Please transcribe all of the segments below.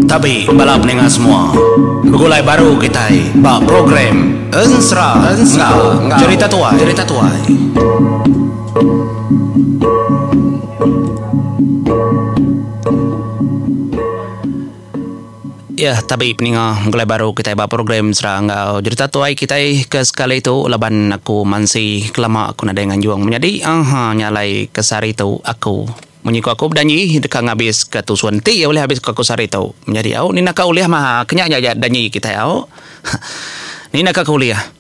Tapi balap dengan semua begulai baru kita bak program Ensra cerita tuai. Ya, tapi peninga mulai baru kita bak program serang cerita tuai kita ke sekali itu laban aku masih kelama aku nada dengan juang menjadi nyalai kesari itu aku menyiku aku danyi dekat ngabis ke tusuan ti ya boleh habis ke aku sari itu menjadi ni nak kau lihat mah kenyanya aja danyi kita ni nak kau lihat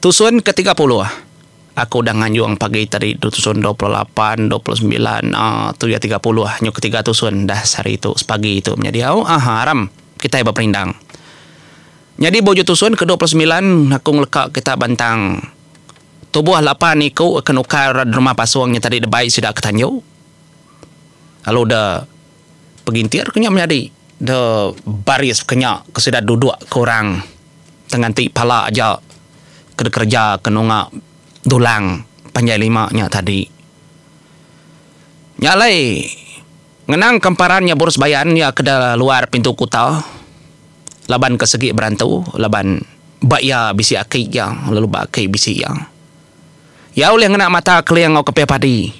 tusuan ke-30 aku dah nganjuang pagi tadi tusuan 28 29 tu ya 30 nyuk ketiga tusuan dah sari itu sepagi itu menjadi haram kita berperindang jadi bojo tusuan ke-29 aku ngelekak kita bantang tubuh lapan iku akan ukar rumah pasuangnya tadi debai sudah ketanyo lalu dah pegintir kenya menjadi dah baris kenya kesudah duduk korang tenganti pala aja kerja kenunga dulang panjai lima nya tadi nyalai ngenang kemparannya boros bayan ya ke luar pintu kuta laban ke segi berantu laban bakya bisi akik yang lalu bakai bisi yang ya oleh ngena mata keliang ngau kepe padi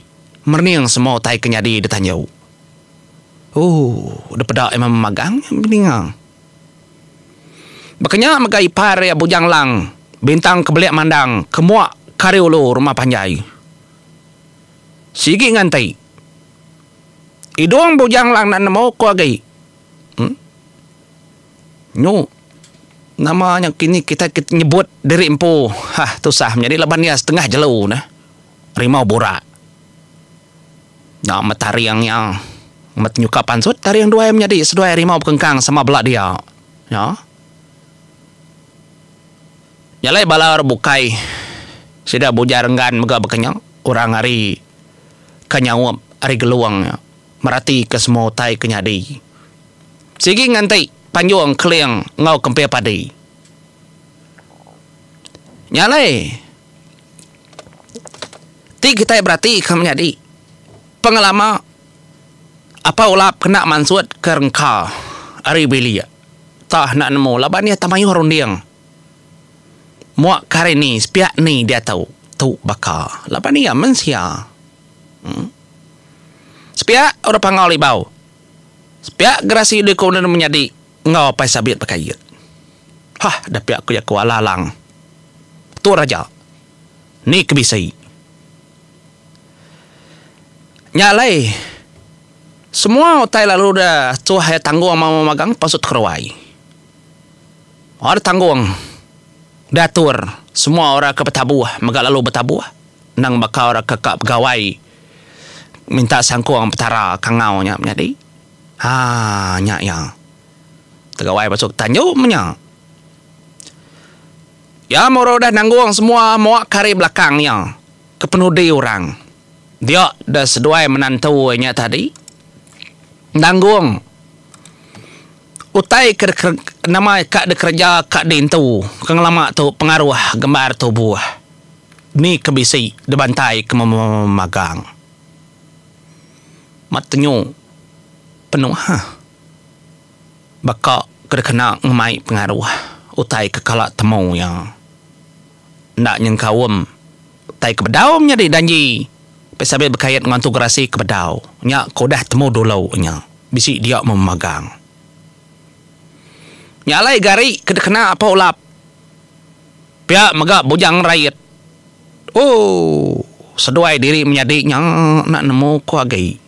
merniang semua tai kenyadi ditanyau depada emang magang beningang bakanya magai par ya bujang lang bintang kebeliak mandang kemuak kariolo rumah panjai sigi ngantai idong bujang lang nan mau ko agai namanya kini kita nyebut diri empu tu sah menjadi laban ya setengah jelu nah rimau borak matahari yang nyukapan sud tari yang dua menjadi sedua rimau kengkang sama belak dia ya nyalai balar bukai sida bujar enggan mega bekenyang orang hari kanyawam hari geluang ya merati ke semua tai kenyadi sigi ngantai panjuang keliang ngau kempe padi nyalai ti kita berarti akan menjadi pengalaman apa ulap kena mansud ke rengka ari belia tah nak nemu laban ya tamayu rundiang muak kare ni spiak ni dia tahu tu baka laban ya mensia spiak orang pangau libau spiak gerasi de kau menjadi ngau apa sabit pakai dah pihak aku ya kualalang tu raja ni kebisai nyalai semua utai lalu dah tu hai tanggung mau magang pasut kerwai ada tanggung datur semua orang ke betabuah maga lalu betabuah nang bakal orang ke pegawai minta sangkuang petara kangau nya menjadi nya yang tegawai masuk tanjau menya ya moro dah nanggung semua muak kari belakangnya kepenudi orang dia dah seduai menantunya tadi nanggung utai nama kak de kerja kak de itu kang lama tu pengaruh gembar tubuh ni kebisi de bantai ke magang matenyo penuh baka kena ngemai pengaruh utai kekalak temu yang nak nyengkawem utai kebedau menjadi danji pesabe berkait dengan tugrasi kebedau nya kau dah temu dulu nya bisi dia memagang nyalai gari kena apa ulap pihak megak bujang rakyat seduai diri menjadinya nak nemu ku agai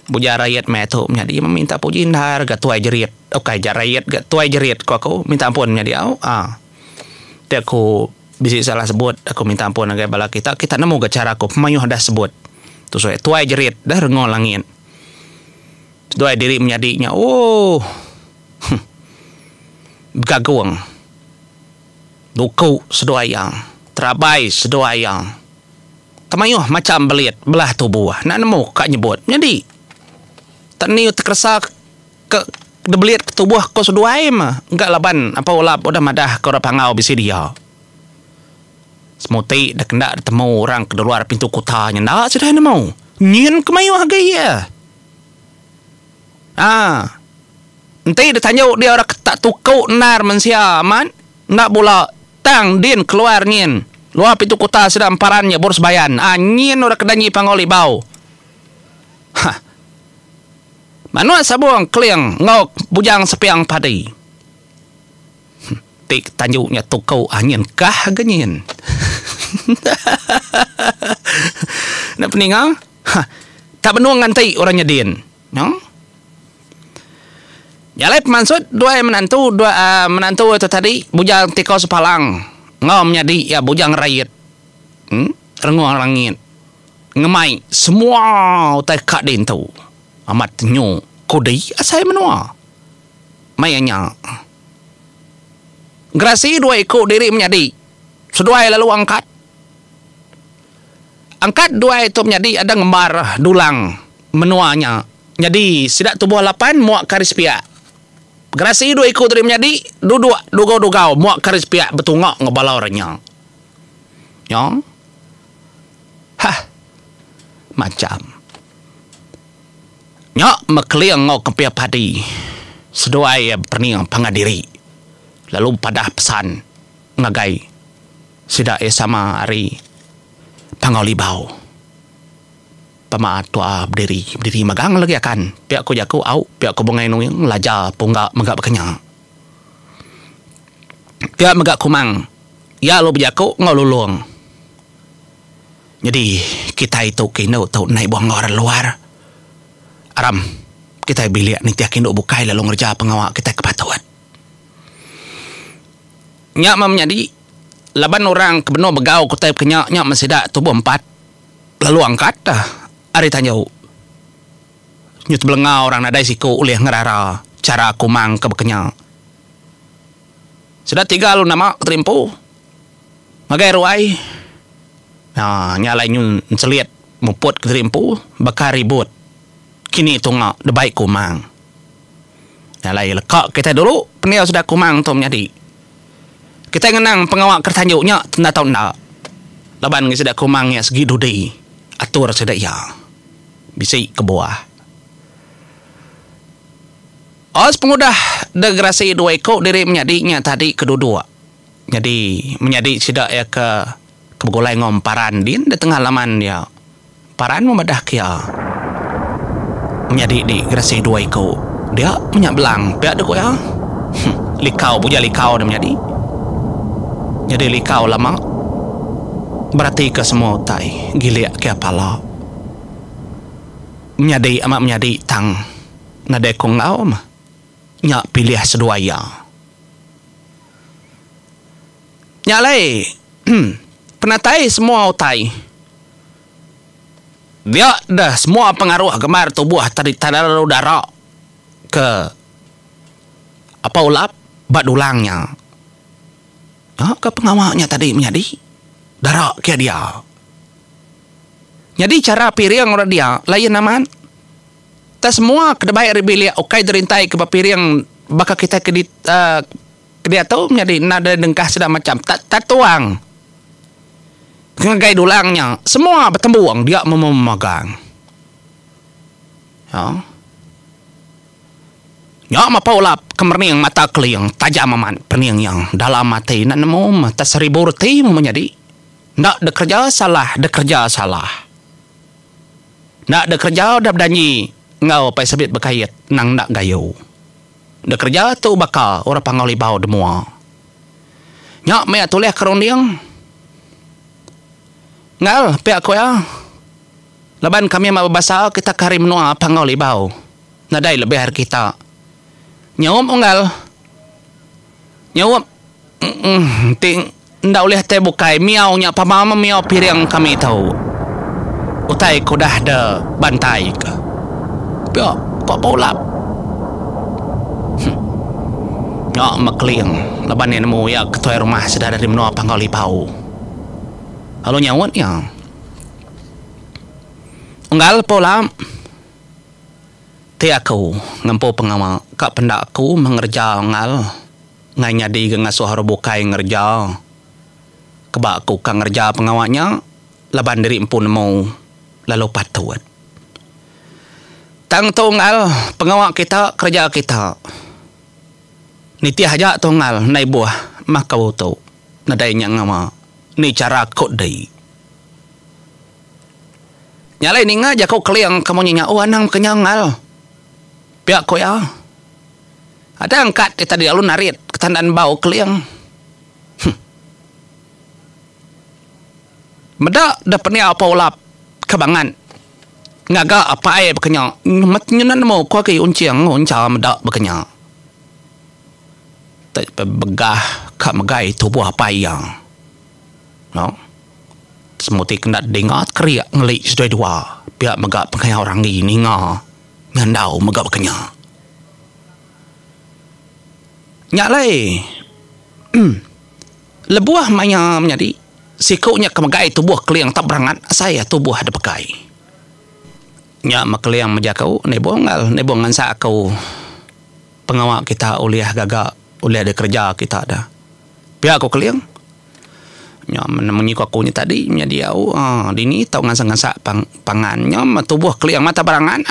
buja rakyat metu menjadi meminta puji ndar gat tuai jerit okai jarayat gat tuai jerit ku aku minta ampun menjadi dia aku bisi salah sebut aku minta ampun agai bala kita nemu gat cara aku pemayuh dah sebut tu soe tuai jerit dah rengol langit tuai diri menjadinya gaguang duku sedoayang terabai sedoayang tamayuh macam belit belah tubuh nak nemu kak nyebut jadi tani terkerasa ke debelit tubuh ko seduai mah enggak laban apa ulap udah madah ko pangau bisi dia Semuti dah kena temu orang ke luar pintu kotanya. Nak sudah nemu. Nyin kemayu hagai ya. Nanti dia tanya dia orang tak tukau nar mensia man. Nak bola tang din keluar nyin. Luar pintu kota sedang parannya boros bayan. Nyin orang kedanyi pangoli bau. Manua sabuang kliang ngok bujang sepiang padi. Tik tanyuknya tukau nyin kah ganyin. Nak pening tak benuang ngantai orangnya din. No? Jalai maksud dua menantu itu tadi bujang tikau sepalang. Ngom nyadi ya bujang rakyat. Renguang langit. Ngemai semua utai kak din tu. Amat nyu kodi asai menua. Mayanya. Grasi dua ikut diri menjadi. Seduai lalu angkat. Angkat dua itu menjadi ada ngembar dulang menuanya. Jadi sidak tubuh 8 muak karis piak. Grasi dua ikut diri menjadi dugau muak karis piak betungak ngebalornya. Ya. Macam. Nyak mekliang ngau kempia padi. Seduai perniang pangadiri. Lalu pada pesan ngagai. Sidak sama hari pangolibau. Pama tua berdiri magang lagi akan. Pihak ko jaku au, pihak ko bungai nuyang laja punggak megak berkenyang. Pihak megak kumang. Ya lo berjaku ngolulung. Jadi kita itu kini tau naik buang orang luar. Aram, kita bilik ni tiak induk bukai lalu ngerja pengawak kita kepatuan. Nyak menjadi laban orang kebenar begau kutai kenyak nyak masih dak tubuh 4 lalu angkat dah ari tanya nyut belengau orang nadai siku ulih ngerara cara kumang ke bekenya sudah 3 lu nama keterimpu magai ruai nyalai nyun seliat muput keterimpu bakar ribut kini tunga debaik kumang nyalai lekak kita dulu peniau sudah kumang tu menjadi kita ngenang pengawak kertanjuknya tanda tahun nak. Laban ngi sedak kumangnya segi dudi. Atur sedak ya. Bisi ke bawah. Os pengudah degrasi 2 ekor diri menyadinya tadi kedua-dua. Jadi menyadi sedak ya ke begolai ngom paran din di tengah laman dia. Paran memadah kia. Menyadi di grasi 2 ekor. Dia menyabelang. Pihak deko ya. Likau puja likau dia menyadi. Jadi likau lama berarti ke semua utai giliak ke apala menyadi amat menyadi tang nadai kong ngau mah nyak pilih seduaya nyalai penatai semua utai dia dah semua pengaruh gemar tubuh tadi tadar udara ke apa ulap badulangnya ke pengawaknya tadi menjadi darak ke dia. Jadi cara piring orang dia lain naman. Tak semua kedebai rebelia okai derintai ke piring baka kita ke dia tahu menjadi nada dengkah sedang macam tak tuang. Ngagai dulangnya semua bertembuang dia memegang. Ya. Ya mapaulap kemerning mata keliang tajam aman pening yang dalam mati nak nemu mata 1000 reti menjadi nak bekerja salah nak bekerja dah berdanyi ngau pai sabit berkait nang nak gayo bekerja tu bakal orang pangolibau demua nyak me atuleh keronding ngal pe aku ya laban kami mau bahasa kita karim noa pangolibau nadai lebih har kita nyawam unggal nyawam ting ndak boleh teh bukai miau nya pamama miau piring kami tahu utai ko dah ada bantai ke pio kok paulap nyok makling laban ni nemu ya ketua rumah sudah dari menua panggali pau halo nyawat ya unggal paulap ti aku ngampu pengawal kak pendak aku mengerja ngal ngai nyadi ngasuh bukai ngerja Kebak aku kang ngerja pengawaknya, laban diri empun mau lalu patut. Tang tunggal pengawak kita kerja kita. Nitiah aja tunggal nai buah mah kau tu. Nadai ngama ni cara kod dai. Nyalai ni ngaja kau keliang kamu nyinya anang kenyangal. Pihak kau ya. Ada angkat kita di alun narit ketandaan bau keliang. Meda dapat ni apa ulap kebangan. Ngaga apa ay bekenya matnya nan mo ko kay unciang unca meda bekenya. Ta begah ka magai tubuh apa yang. No. Semuti kena dengat kriak ngeli sudah dua. Pihak megak bekenya orang ini nga. Ngandau megak bekenya. Nyalai. Lebuah maya menjadi sikunya kemagai tubuh keliang tak berangat saya tubuh ada pakai. Nya makeliang majakau nebongal nebongan sa aku pengawak kita uliah gagak uliah ada kerja kita ada. Pihak aku keliang. Nya menyiko aku ni tadi nya dia dini tau ngasa-ngasa pangannya tubuh keliang mata berangan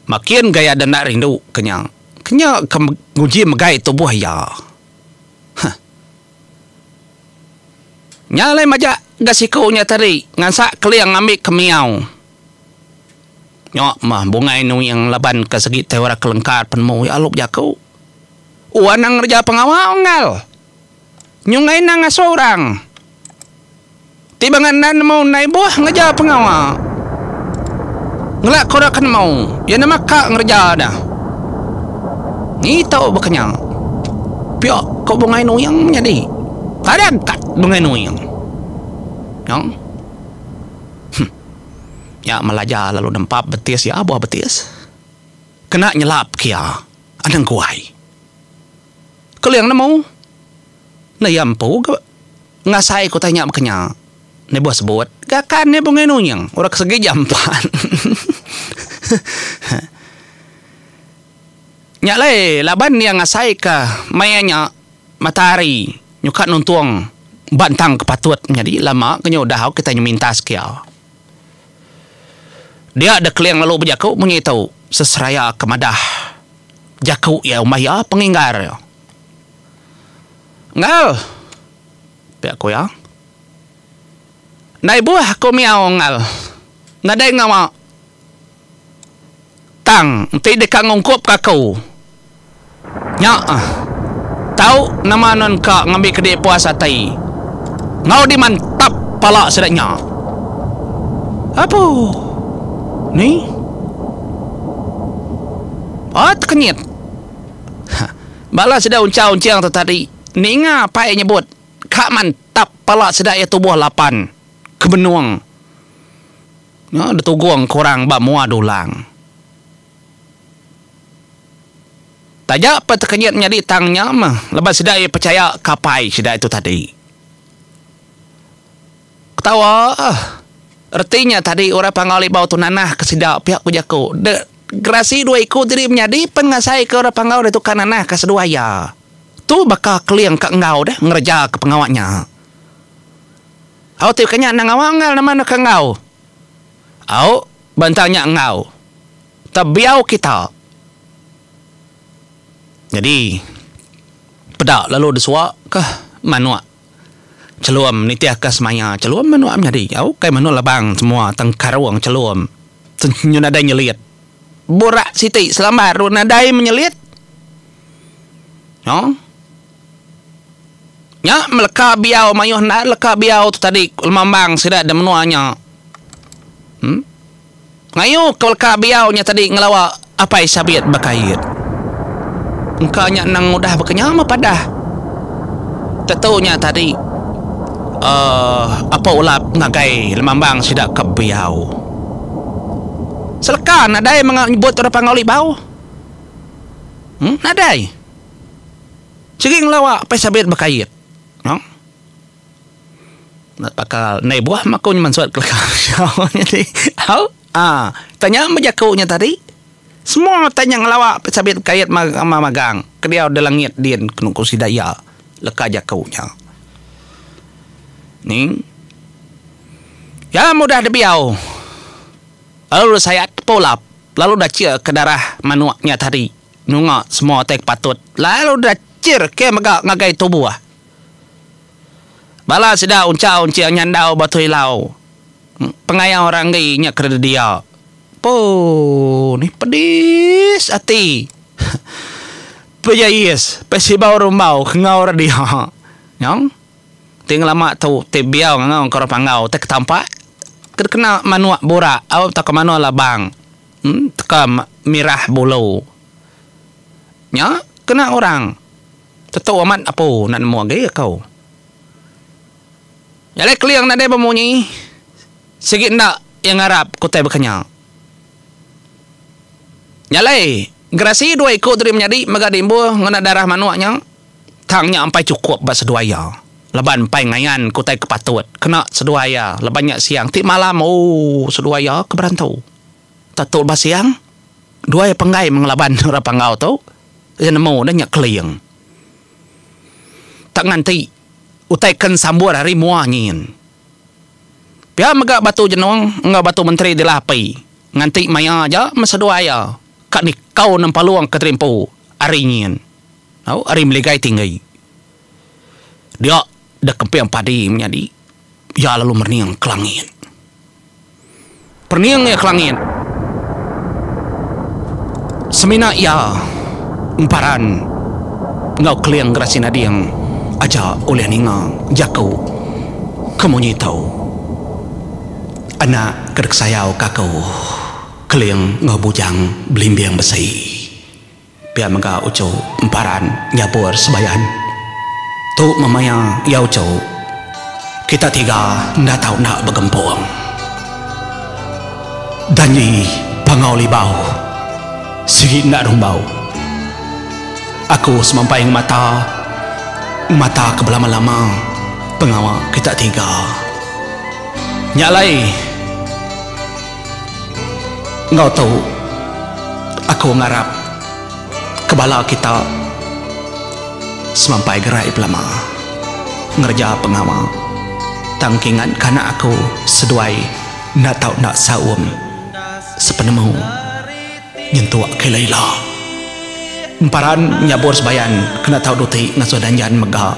Makin gaya dan nak rindu kenyang. Kenya nguji magai tubuh ya. Nyalai majak gasikunya tadi ngansak keliang ambil kemiau. Nyok mah bungai nu yang laban ke segi tewara kelengkar penmu ya aluk jaku. Uanang ngerja pengawangal. Nyungai nang seorang. Tibangan nan mau naik buah ngerja pengawal. Ngelak korakan mau. Ya nama kak ngerja dah. Ni tahu bekenyang. Piok kau bungai nu yang menjadi. Kadang kat bungai nu yang. Yang ya melajar lalu dempap betis ya buah betis kena nyelap kia anang kuai keliang mau na yampu ngasai ko tanya makanya ne buah sebut gakan ne bungai nunyang ora kesegi jampan nyalai laban yang ngasai ka mayanya matahari nyukat nuntuang bantang kepatut jadi lama kenyo dah kita minta sekian. Dia ada keliang lalu berjakau menyitau seseraya kemadah jakau ya umaya penginggar. Ngal. Pihak ko ya. Nai buah ko miao ngal. Nadai ngama. Tang ti dekang ngungkop kakau. Nya. Tahu nama non ka ngambil kedai puasa tai. Ngau di mantap pala sedaknya. Apa? Ni? Kenyit. Bala sedak uncang-uncang tu tadi. Ni ngapa nyebut? Kak mantap pala sedak ya tubuh 8. Kebenuang. Ya, ada tuguang korang bak mua dulang. Tajak apa terkenyit menjadi tangnya mah. Lepas sedak ya percaya kapai sedak itu tadi. Ketawa artinya tadi orang pangali bau tu nanah kesedak pihak kujaku gerasi dua ikut diri menjadi pengasai ke orang pangau itu kan nanah kesedua ya tu bakal keliang ke engau dah ngerja ke pengawaknya au tu kanya nang awangal nama nak engau au bantanya engau tabiau kita jadi pedak lalu desua kah manua celuam ni tiah kas maya celuam manu am jadi au kai manu labang semua tang karawang celuam tenyu nadai nyelit borak siti selambar nadai menyelit no nya meleka biau mayuh na leka biau tu tadi lemambang sida ada menuanya ngayu ke leka biau nya tadi ngelawa apa isabiat bakait engkanya nang udah bekenyama padah tetunya tadi apa ulap ngagai lemambang sidak kebiau selekan nadai menyebut orang pangoli bau nadai sige ngelawa pesabit bakait no nak bakal nai buah makunya mansuat kelakar jadi au tanya majakunya tadi semua tanya ngelawa pesabit bakait magang kedia udah langit din kunung kusidaya leka jakunya Ning. Ya mudah debiau. Lalu saya polap. Lalu dah cia ke darah manuaknya tadi. Nunga semua tek patut. Lalu dah cir ke megak ngagai tubuh. Bala sida unca-unci nyandau batu hilau. Pengayang orang gay nya kerja dia. Po, ni pedis hati. Pejayis, pesibau rumbau ngau dia. Yang tinggal lama tu tebiau ngau kor pangau tek tampak. Kena manuak bora, au tak manuak labang. Teka mirah bulu. Nya kena orang. Tetu amat apa nak nemu gay kau. Ya lek kliang nak dia bemunyi. Sikit nak yang Arab kutai berkenyang. Nyalai, gerasi dua ikut dari menjadi magadimbu ngena darah manuaknya. Tangnya sampai cukup bas seduaya. Leban pai ngayan kutai kepatut. Kena seduaya, lebannya siang. Tik malam, seduaya keberantau. Tatul bas siang, dua penggai mengelaban orang pangau tu. Yang nemu dan nyak keliang. Tak nganti, utaikan sambur hari muanyin. Pia megak batu jenong, enggak batu menteri dilapai. Nganti maya aja masa duaya. Kak ni kau nampak luang keterimpu aringin. Tahu ari meligai tinggi. Dia dah kempiang padi menjadi. Ya lalu merniang kelangin. Perniang ya kelangin. Semina ya emparan. Ngau keliang gerasi nadiang aja oleh ninga jakau. Kamu tahu. Anak kedek sayau kakau. Keliang ngabujang belimbiang besai. Biar mega ucau emparan nyabur sebayan. Tu mamaya ya ucau. Kita tiga ndak tahu nak bergempung. Danyi pangau libau. Sigi ndak rumbau. Aku semampai mata ke belama-lama. Pengawa kita tiga. Nyalai. Engkau tahu, aku ngarap kebala kita semampai gerai pelama ngerja pengawa tangkingan karena aku seduai nak tahu nak saum sepenemu nyentuak ke Laila emparan nyabur sebayan kena tahu duti ngasuh danjan mega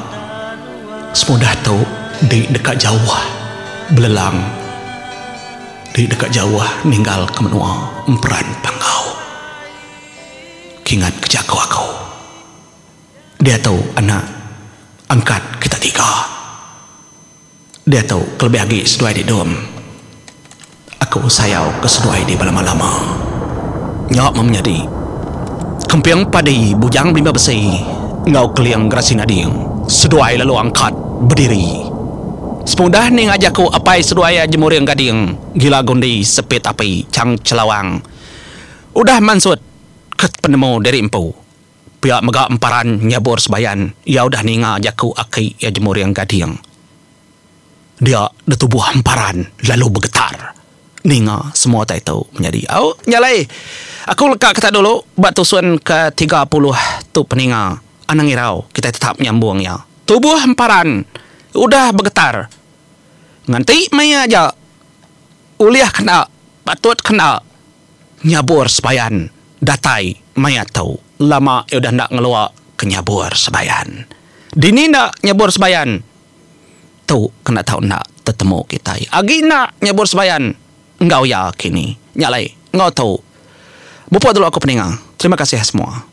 semudah tu di dekat jauh belelang di dekat jauh ninggal ke menua emperan pangau kingat kejaku aku dia tahu anak angkat kita tiga dia tahu kelebih lagi seduai di dom aku sayau ke seduai di lama-lama nyok menjadi kempiang padi bujang bimba besi ngau keliang gerasi nading seduai lalu angkat berdiri semudah ning ajaku apai seduaya jemur yang gading gila gondi sepit api cang celawang udah mansut ket penemu dari empu pihak mega emparan nyabur sebayan ya udah ning ajaku aki ya jemur yang gading dia detubuh emparan lalu bergetar ninga semua tak tahu menjadi nyalai aku lekak kata dulu batu suan ke 30 tu peninga anang irau kita tetap nyambung ya tubuh emparan udah bergetar nganti maya aja uliah kena patut kena nyabur sebayan datai maya tahu lama udah nak ngeluar ke nyabur sebayan dini nak nyabur sebayan tu kena tahu nak tetemu kita agi nak nyabur sebayan engkau ya kini nyalai engkau tahu bupa dulu aku peninga terima kasih semua.